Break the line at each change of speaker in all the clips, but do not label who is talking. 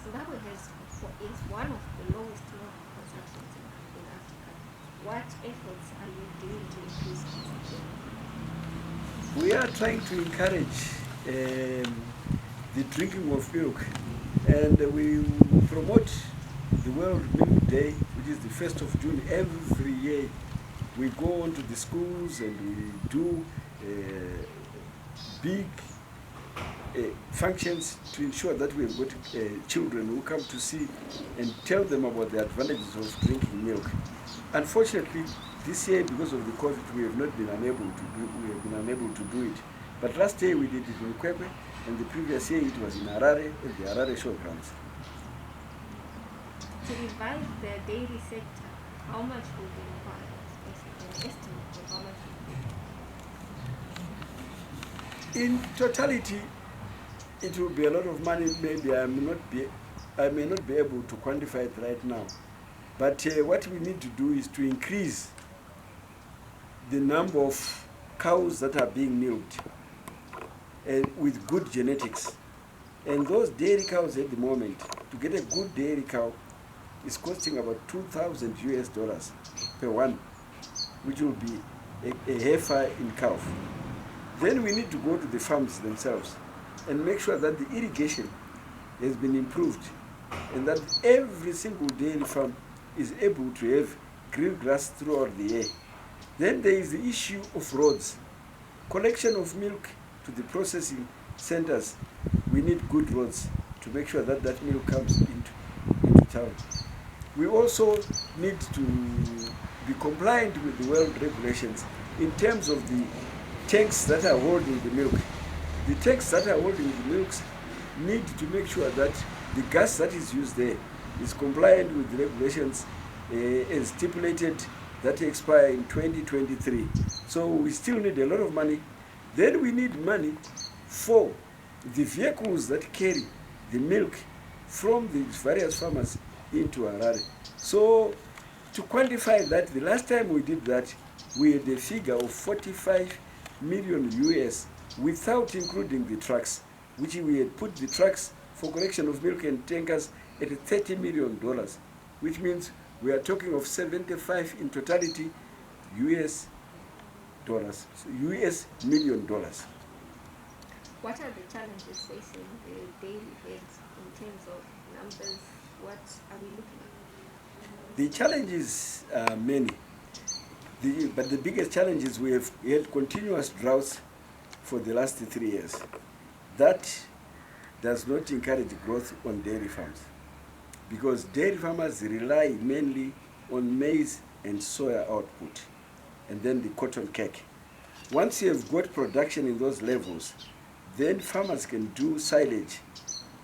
Zimbabwe is one of the lowest milk consumptions in Africa. What efforts are you doing to increase consumption?
We are trying to encourage the drinking of milk, and we promote the World Milk Day, which is the 1st of June every year. We go on to the schools and we do big functions to ensure that we have got children who come to see and tell them about the advantages of drinking milk. Unfortunately, this year, because of the COVID, we have not been unable to do it. But last year we did it in Kwekwe, and the previous year it was in Harare at the Harare Showgrounds.
To revive the dairy sector, how much will be required? An estimate of how much will be?
In totality, it will be a lot of money. Maybe I may not be able to quantify it right now. But what we need to do is to increase the number of cows that are being milked with good genetics. And those dairy cows at the moment, to get a good dairy cow, is costing about $2,000 per one, which will be a heifer in calf. Then we need to go to the farms themselves and make sure that the irrigation has been improved and that every single dairy farm is able to have green grass throughout the year. Then there is the issue of roads. Collection of milk to the processing centers. We need good roads to make sure that that milk comes into town. We also need to be compliant with the world regulations in terms of the tanks that are holding the milk. The tanks that are holding the milks need to make sure that the gas that is used there is compliant with the regulations as stipulated that expire in 2023. So we still need a lot of money. Then we need money for the vehicles that carry the milk from the various farmers into Harare. So to quantify that, the last time we did that, we had a figure of 45 million US without including the trucks, which we had put the trucks for collection of milk and tankers at $30 million, which means we are talking of 75 in totality US dollars, US $1 million.
What are the challenges facing the dairy heads in terms of numbers? What are we looking at?
The challenges are many, but the biggest challenge is we have had continuous droughts for the last 3 years. That does not encourage growth on dairy farms, because dairy farmers rely mainly on maize and soya output, and then the cotton cake. Once you have got production in those levels, then farmers can do silage,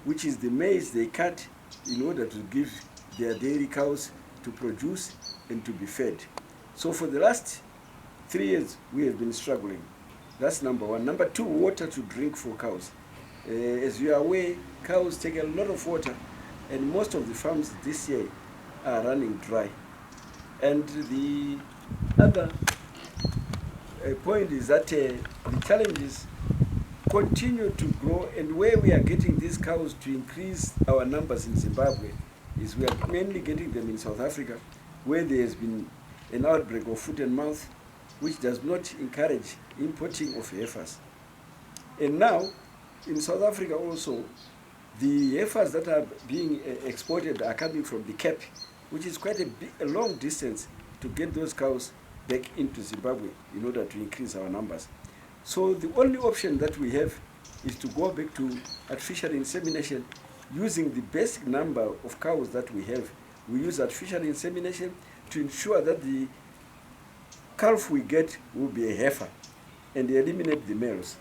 which is the maize they cut in order to give their dairy cows to produce and to be fed. So for the last 3 years, we have been struggling. That's number one. Number two, water to drink for cows. As you are aware, cows take a lot of water, and most of the farms this year are running dry. And the other point is that the challenges continue to grow, and where we are getting these cows to increase our numbers in Zimbabwe is we are mainly getting them in South Africa, where there has been an outbreak of foot and mouth, which does not encourage importing of heifers. And now, in South Africa also, the heifers that are being exported are coming from the Cape, which is quite a long distance to get those cows back into Zimbabwe in order to increase our numbers. So the only option that we have is to go back to artificial insemination using the basic number of cows that we have. We use artificial insemination to ensure that the calf we get will be a heifer and eliminate the males.